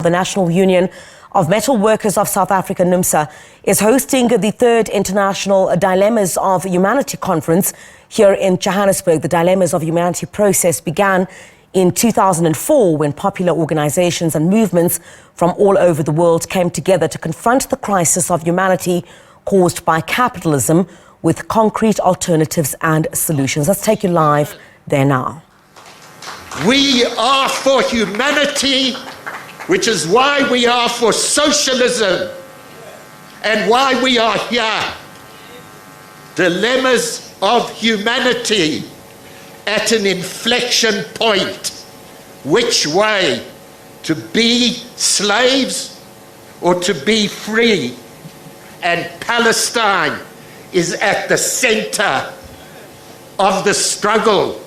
The National Union of Metalworkers of South Africa, NUMSA, is hosting the third International Dilemmas of Humanity conference here in Johannesburg. The Dilemmas of Humanity process began in 2004 when popular organizations and movements from all over the world came together to confront the crisis of humanity caused by capitalism with concrete alternatives and solutions. Let's take you live there now. We are for humanity, which is why we are for socialism and why we are here. Dilemmas of humanity at an inflection point. Which way? To be slaves or to be free? And Palestine is at the center of the struggle.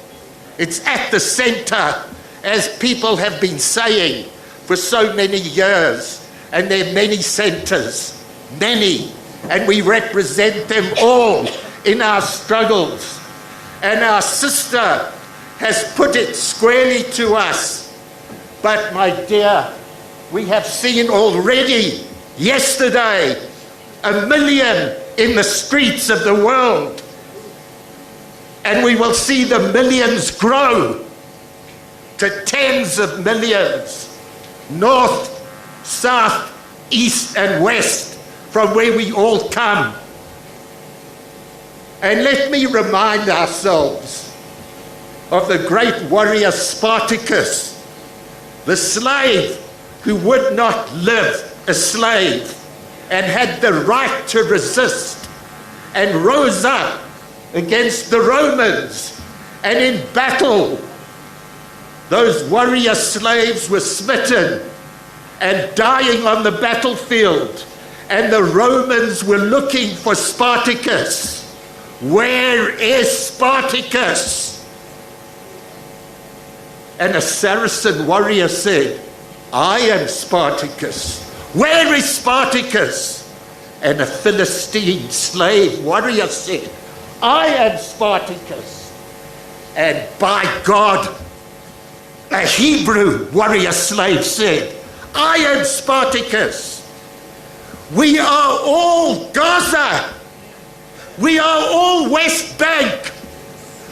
It's at the center, as people have been saying for so many years, and there are many centers, many, and we represent them all in our struggles. And our sister has put it squarely to us. But my dear, we have seen already, yesterday, 1 million in the streets of the world. And we will see the millions grow to tens of millions. North, south, east and west, from where we all come. And let me remind ourselves of the great warrior Spartacus, the slave who would not live a slave and had the right to resist and rose up against the Romans, and in battle those warrior slaves were smitten and dying on the battlefield, and the Romans were looking for Spartacus. Where is Spartacus? And a Saracen warrior said, I am Spartacus. Where is Spartacus? And a Philistine slave warrior said, I am Spartacus. And by God, a Hebrew warrior slave said, I am Spartacus. We are all Gaza. We are all West Bank.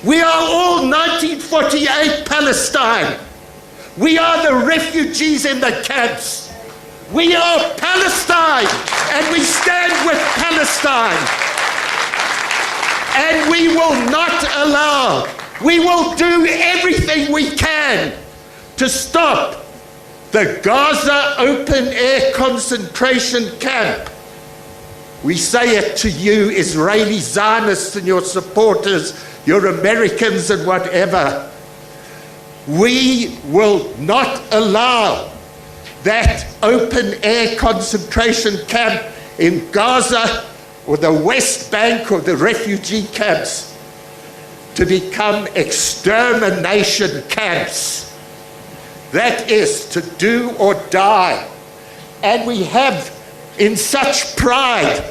We are all 1948 Palestine. We are the refugees in the camps. We are Palestine, and we stand with Palestine. And we will not allow, we will do everything we can to stop the Gaza open-air concentration camp. We say it to you, Israeli Zionists and your supporters, your Americans and whatever. We will not allow that open-air concentration camp in Gaza or the West Bank or the refugee camps to become extermination camps. That is to do or die. And we have in such pride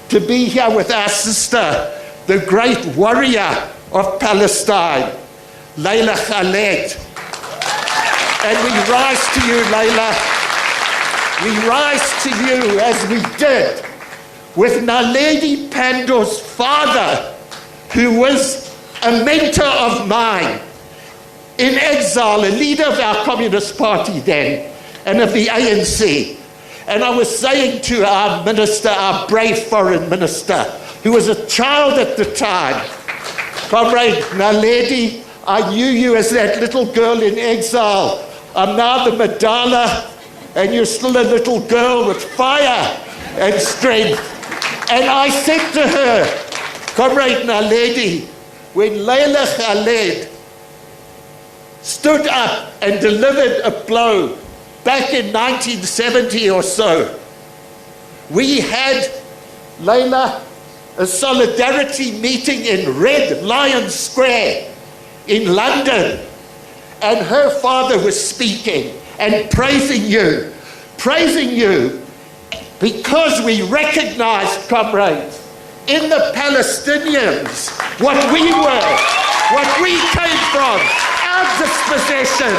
to be here with our sister, the great warrior of Palestine, Leila Khaled. And we rise to you, Leila. We rise to you as we did with Naledi Pandor's father, who was a mentor of mine, in exile, a leader of our Communist Party then, and of the ANC. And I was saying to our minister, our brave foreign minister, who was a child at the time, Comrade Naledi, I knew you as that little girl in exile. I'm now the Madala, and you're still a little girl with fire and strength. And I said to her, Comrade Naledi, when Leila Khaled stood up and delivered a blow back in 1970 or so, we had, Leila, a solidarity meeting in Red Lion Square in London, and her father was speaking and praising you because we recognized, comrades, in the Palestinians what we were, what we came from, our dispossession,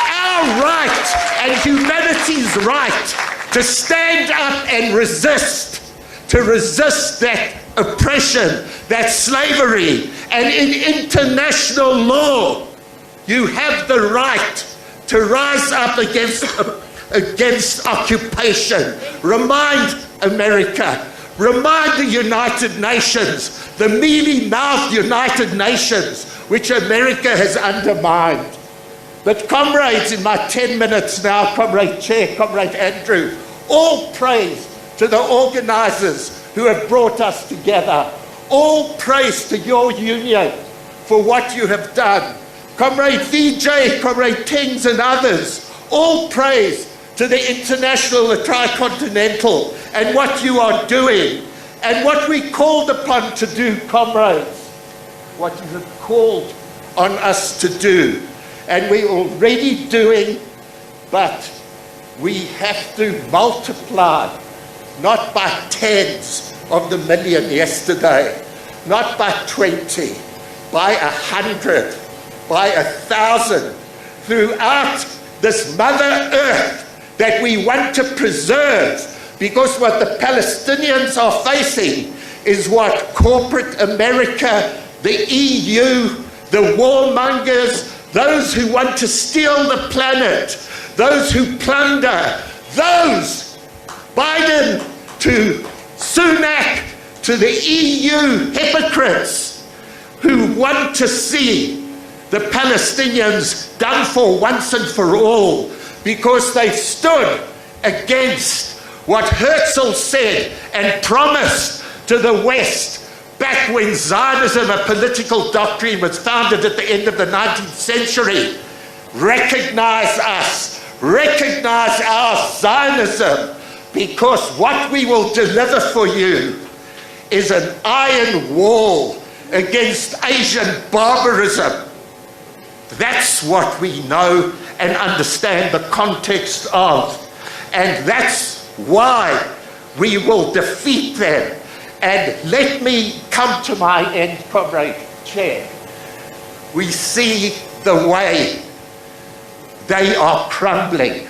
our our right and humanity's right to stand up and resist, to resist that oppression, that slavery. And in international law, you have the right to rise up against occupation. Remind America, remind the United Nations, the mealy-mouthed United Nations, which America has undermined. But comrades, in my 10 minutes now, Comrade Chair, Comrade Andrew, all praise to the organizers who have brought us together. All praise to your union for what you have done. Comrade VJ, Comrade Tings and others, all praise to the International, the Tricontinental, and what you are doing, and what we called upon to do, comrades, what you have called on us to do. And we're already doing, but we have to multiply, not by tens of the million yesterday, not by 20, by 100, by 1,000, throughout this Mother Earth that we want to preserve, because what the Palestinians are facing is what corporate America, the EU, the warmongers, those who want to steal the planet, those who plunder, those, Biden to Sunak to the EU hypocrites who want to see the Palestinians done for once and for all, because they stood against what Herzl said and promised to the West back when Zionism, a political doctrine, was founded at the end of the 19th century. Recognize us, recognize our Zionism, because what we will deliver for you is an iron wall against Asian barbarism. That's what we know and understand the context of. And that's why we will defeat them. And let me come to my end, Comrade Chair. We see the way they are crumbling.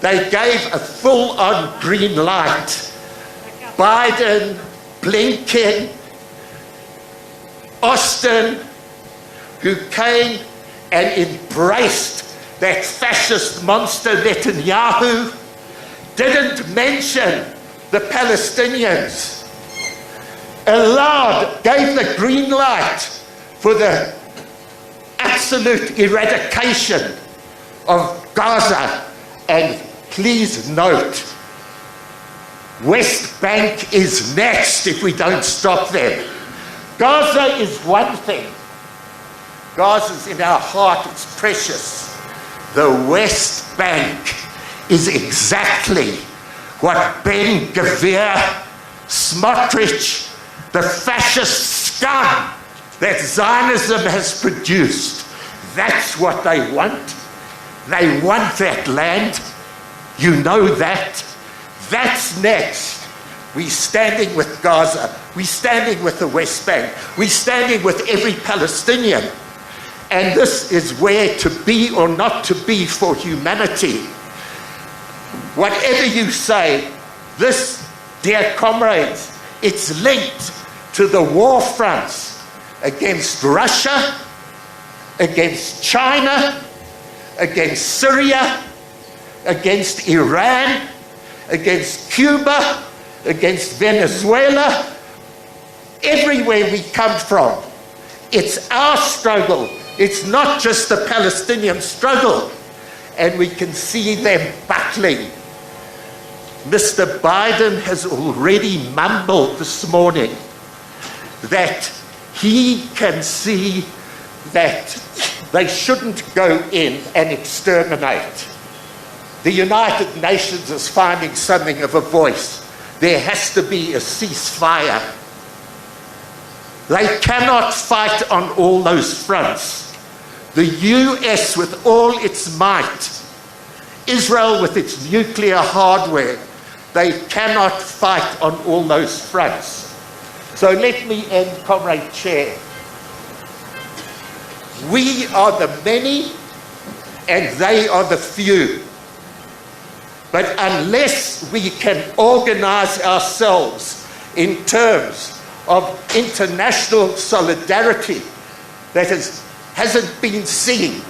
They gave a full-on green light. Biden, Blinken, Austin, who came and embraced that fascist monster Netanyahu, didn't mention the Palestinians, gave the green light for the absolute eradication of Gaza. And please note, West Bank is next if we don't stop them. Gaza is one thing. Gaza's in our heart, it's precious. The West Bank is exactly what Ben Gvir, Smotrich, the fascist scum that Zionism has produced. That's what they want. They want that land. You know that. That's next. We're standing with Gaza. We're standing with the West Bank. We're standing with every Palestinian. And this is where to be or not to be for humanity. Whatever you say, this, dear comrades, it's linked to the war fronts against Russia, against China, against Syria, against Iran, against Cuba, against Venezuela, everywhere we come from. It's our struggle. It's not just the Palestinian struggle. And we can see them battling. Mr. Biden has already mumbled this morning that he can see that they shouldn't go in and exterminate. The United Nations is finding something of a voice. There has to be a ceasefire. They cannot fight on all those fronts. The US with all its might, Israel with its nuclear hardware, they cannot fight on all those fronts. So let me end, Comrade Chair. We are the many, and they are the few. But unless we can organize ourselves in terms of international solidarity that hasn't been seen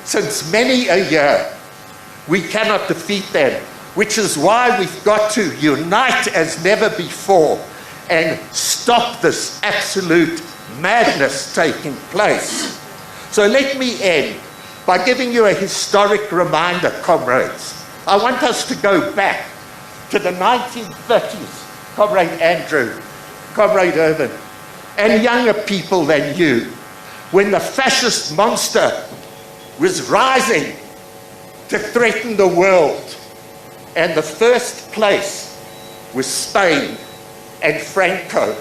since many a year, we cannot defeat them, which is why we've got to unite as never before and stop this absolute madness taking place. So let me end by giving you a historic reminder, comrades. I want us to go back to the 1930s, Comrade Andrew, Comrade Irvin, and younger people than you, when the fascist monster was rising to threaten the world. And the first place was Spain and Franco.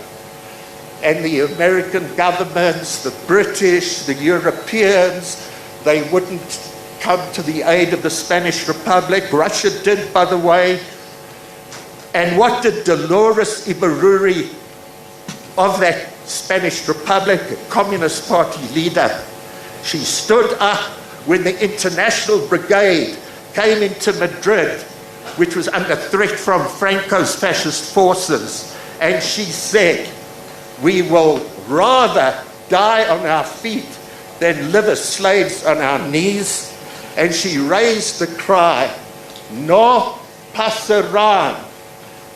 And the American governments, the British, the Europeans, they wouldn't come to the aid of the Spanish Republic. Russia did, by the way. And what did Dolores Ibarruri of that Spanish Republic, a Communist Party leader, she stood up when the International Brigade came into Madrid, which was under threat from Franco's fascist forces, and she said, "We will rather die on our feet than live as slaves on our knees." And she raised the cry, "No pasarán,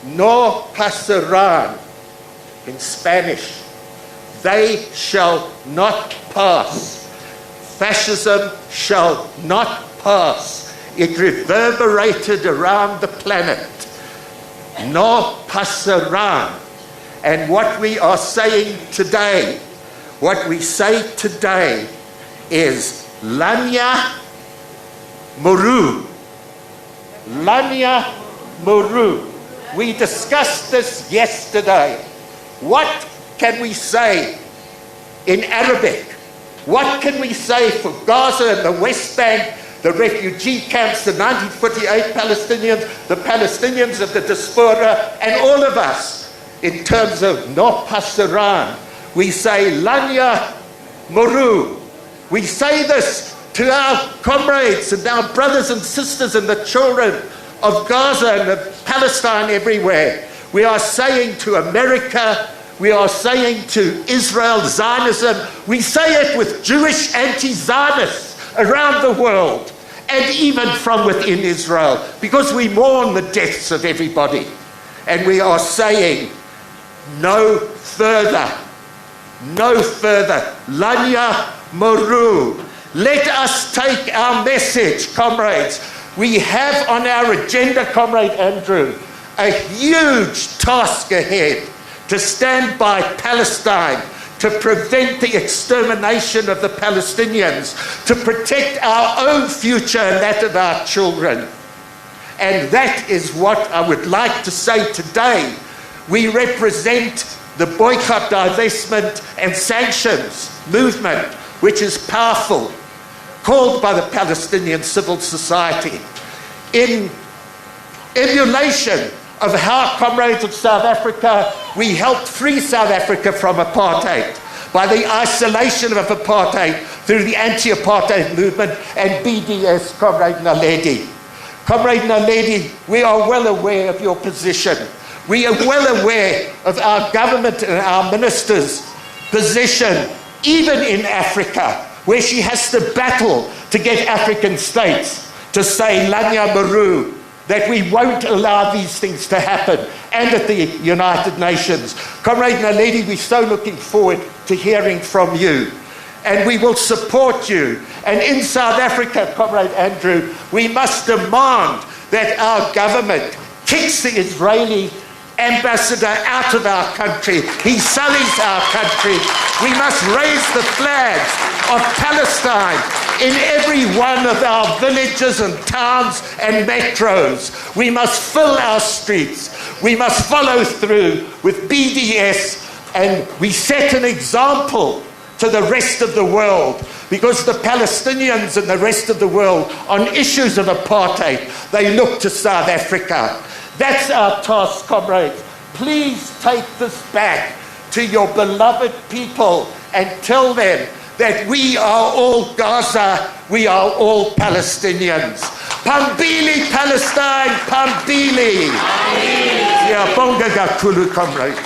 no pasarán," in Spanish. They shall not pass. Fascism shall not pass. It reverberated around the planet. No pasarán. And what we are saying today, what we say today is Lanya Muru. Lanya Muru. We discussed this yesterday. What can we say in Arabic? What can we say for Gaza and the West Bank, the refugee camps, the 1948 Palestinians, the Palestinians of the diaspora, and all of us in terms of no pasarán? We say Lanya Muru. We say this to our comrades and our brothers and sisters and the children of Gaza and of Palestine everywhere. We are saying to America, we are saying to Israel, Zionism, we say it with Jewish anti-Zionists around the world and even from within Israel, because we mourn the deaths of everybody. And we are saying no further, no further. Lanya Muru. Let us take our message, comrades. We have on our agenda, Comrade Andrew, a huge task ahead to stand by Palestine, to prevent the extermination of the Palestinians, to protect our own future and that of our children. And that is what I would like to say today. We represent the boycott, divestment and sanctions movement, which is powerful, called by the Palestinian civil society, in emulation of how, comrades of South Africa, we helped free South Africa from apartheid, by the isolation of apartheid through the anti-apartheid movement and BDS, Comrade Naledi. Comrade Naledi, we are well aware of your position. We are well aware of our government and our minister's position, even in Africa, where she has to battle to get African states to say Lanya Muru, that we won't allow these things to happen, and at the United Nations. Comrade Naledi, we're so looking forward to hearing from you, and we will support you. And in South Africa, Comrade Andrew, we must demand that our government kicks the Israeli ambassador out of our country. He sullies our country. We must raise the flags of Palestine in every one of our villages and towns and metros. We must fill our streets. We must follow through with BDS, and we set an example to the rest of the world, because the Palestinians and the rest of the world on issues of apartheid, they look to South Africa. That's our task, comrades. Please take this back to your beloved people and tell them that we are all Gaza, we are all Palestinians. Pambili, Palestine, Pambili! Siyabonga kakhulu, comrade.